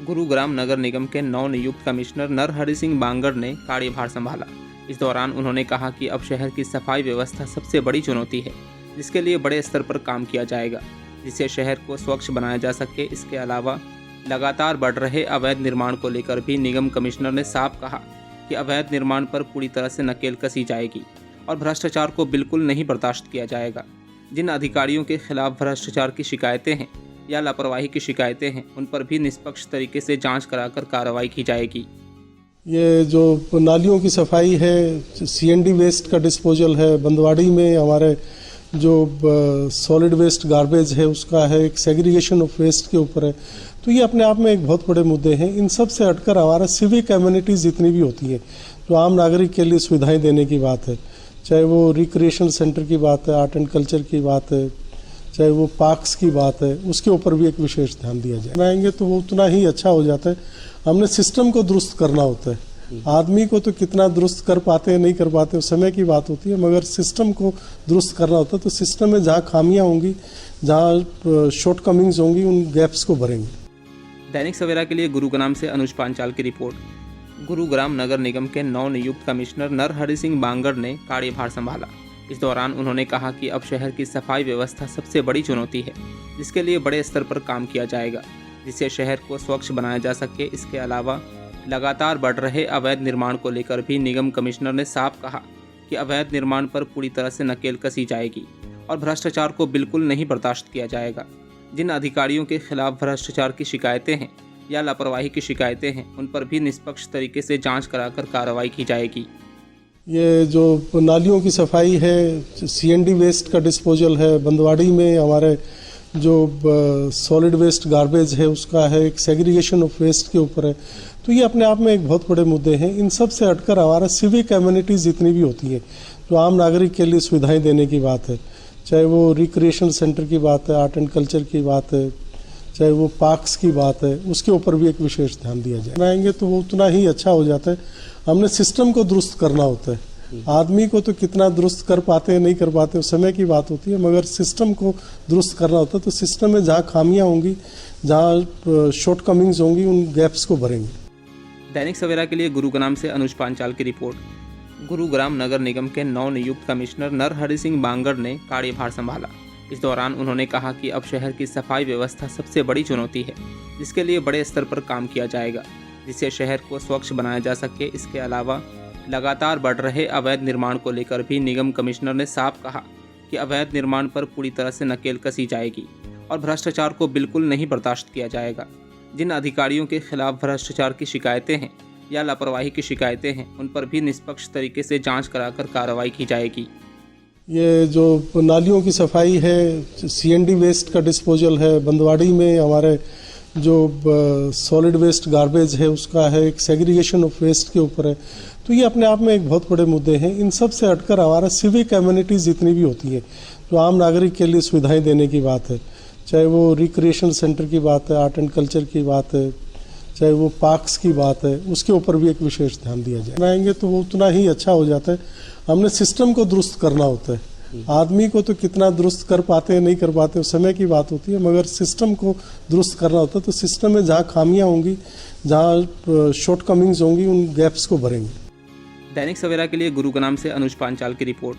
गुरुग्राम नगर निगम के नवनियुक्त कमिश्नर नरहरि सिंह बांगड़ ने कार्यभार संभाला। इस दौरान उन्होंने कहा कि अब शहर की सफाई व्यवस्था सबसे बड़ी चुनौती है, जिसके लिए बड़े स्तर पर काम किया जाएगा, जिससे शहर को स्वच्छ बनाया जा सके। इसके अलावा लगातार बढ़ रहे अवैध निर्माण को लेकर भी निगम कमिश्नर ने साफ कहा कि अवैध निर्माण पर पूरी तरह से नकेल कसी जाएगी और भ्रष्टाचार को बिल्कुल नहीं बर्दाश्त किया जाएगा। जिन अधिकारियों के खिलाफ भ्रष्टाचार की शिकायतें हैं या लापरवाही की शिकायतें हैं, उन पर भी निष्पक्ष तरीके से जांच कराकर कार्रवाई की जाएगी। ये जो नालियों की सफाई है, सीएनडी वेस्ट का डिस्पोजल है, बंदवाड़ी में हमारे जो सॉलिड वेस्ट गार्बेज है उसका है, एक सेग्रीगेशन ऑफ वेस्ट के ऊपर है। तो ये अपने आप में एक बहुत बड़े मुद्दे हैं। इन सब से हटकर हमारा सिविक एमिनिटीज़ जितनी भी होती है, जो आम नागरिक के लिए सुविधाएं देने की बात है, चाहे वो रिक्रिएशन सेंटर की बात है, आर्ट एंड कल्चर की बात है, चाहे वो पार्क्स की बात है, उसके ऊपर भी एक विशेष ध्यान दिया जाए। बनाएंगे तो वो उतना ही अच्छा हो जाता है। हमने सिस्टम को दुरुस्त करना होता है। आदमी को तो कितना दुरुस्त कर पाते हैं नहीं कर पाते हैं समय की बात होती है, मगर सिस्टम को दुरुस्त करना होता है। तो सिस्टम में जहाँ खामियाँ होंगी, जहाँ शॉर्ट कमिंग्स होंगी, उन गैप्स को भरेंगे। दैनिक सवेरा के लिए गुरुग्राम से अनुज पांचाल की रिपोर्ट। गुरुग्राम नगर निगम के नवनियुक्त कमिश्नर नरहरि सिंह बांगड़ ने कार्यभार संभाला। इस दौरान उन्होंने कहा कि अब शहर की सफाई व्यवस्था सबसे बड़ी चुनौती है, जिसके लिए बड़े स्तर पर काम किया जाएगा, जिससे शहर को स्वच्छ बनाया जा सके। इसके अलावा लगातार बढ़ रहे अवैध निर्माण को लेकर भी निगम कमिश्नर ने साफ कहा कि अवैध निर्माण पर पूरी तरह से नकेल कसी जाएगी और भ्रष्टाचार को बिल्कुल नहीं बर्दाश्त किया जाएगा। जिन अधिकारियों के खिलाफ भ्रष्टाचार की शिकायतें हैं या लापरवाही की शिकायतें हैं, उन पर भी निष्पक्ष तरीके से जांच कराकर कार्रवाई की जाएगी। ये जो नालियों की सफाई है, सीएनडी वेस्ट का डिस्पोजल है, बंदवाड़ी में हमारे जो सॉलिड वेस्ट गार्बेज है उसका है, एक सेग्रीगेशन ऑफ वेस्ट के ऊपर है। तो ये अपने आप में एक बहुत बड़े मुद्दे हैं। इन सब से हटकर हमारा सिविक एमिनिटीज़ जितनी भी होती है, जो आम नागरिक के लिए सुविधाएं देने की बात है, चाहे वो रिक्रिएशन सेंटर की बात है, आर्ट एंड कल्चर की बात है, चाहे वो पार्क्स की बात है, उसके ऊपर भी एक विशेष ध्यान दिया जाए। बनाएंगे तो वो उतना ही अच्छा हो जाता है। हमने सिस्टम को दुरुस्त करना होता है। आदमी को तो कितना दुरुस्त कर पाते हैं नहीं कर पाते हैं समय की बात होती है, मगर सिस्टम को दुरुस्त करना होता है। तो सिस्टम में जहाँ खामियाँ होंगी, जहाँ शॉर्ट कमिंग्स होंगी, उन गैप्स को भरेंगे। दैनिक सवेरा के लिए गुरुग्राम से अनुज पांचाल की रिपोर्ट। गुरुग्राम नगर निगम के नवनियुक्त कमिश्नर नरहरि सिंह बांगड़ ने कार्यभार संभाला। इस दौरान उन्होंने कहा कि अब शहर की सफाई व्यवस्था सबसे बड़ी चुनौती है, जिसके लिए बड़े स्तर पर काम किया जाएगा, जिससे शहर को स्वच्छ बनाया जा सके। इसके अलावा लगातार बढ़ रहे अवैध निर्माण को लेकर भी निगम कमिश्नर ने साफ कहा कि अवैध निर्माण पर पूरी तरह से नकेल कसी जाएगी और भ्रष्टाचार को बिल्कुल नहीं बर्दाश्त किया जाएगा। जिन अधिकारियों के खिलाफ भ्रष्टाचार की शिकायतें हैं या लापरवाही की शिकायतें हैं, उन पर भी निष्पक्ष तरीके से जांच कराकर कार्रवाई की जाएगी। ये जो नालियों की सफाई है, सीएनडी वेस्ट का डिस्पोजल है, बंदवाड़ी में हमारे जो सॉलिड वेस्ट गार्बेज है उसका है, एक सेग्रीगेशन ऑफ वेस्ट के ऊपर है। तो ये अपने आप में एक बहुत बड़े मुद्दे हैं। इन सब से हटकर हमारा सिविक एमिनिटीज़ जितनी भी होती है, जो आम नागरिक के लिए सुविधाएं देने की बात है, चाहे वो रिक्रिएशन सेंटर की बात है, आर्ट एंड कल्चर की बात है, चाहे वो पार्क्स की बात है, उसके ऊपर भी एक विशेष ध्यान दिया जाए। बनाएंगे तो वो उतना ही अच्छा हो जाता है। हमने सिस्टम को दुरुस्त करना होता है। आदमी को तो कितना दुरुस्त कर पाते हैं नहीं कर पाते हैं समय की बात होती है, मगर सिस्टम को दुरुस्त करना होता है। तो सिस्टम में जहाँ खामियाँ होंगी, जहाँ शॉर्ट कमिंग्स होंगी, उन गैप्स को भरेंगे। दैनिक सवेरा के लिए गुरुग्राम से अनुज पांचाल की रिपोर्ट।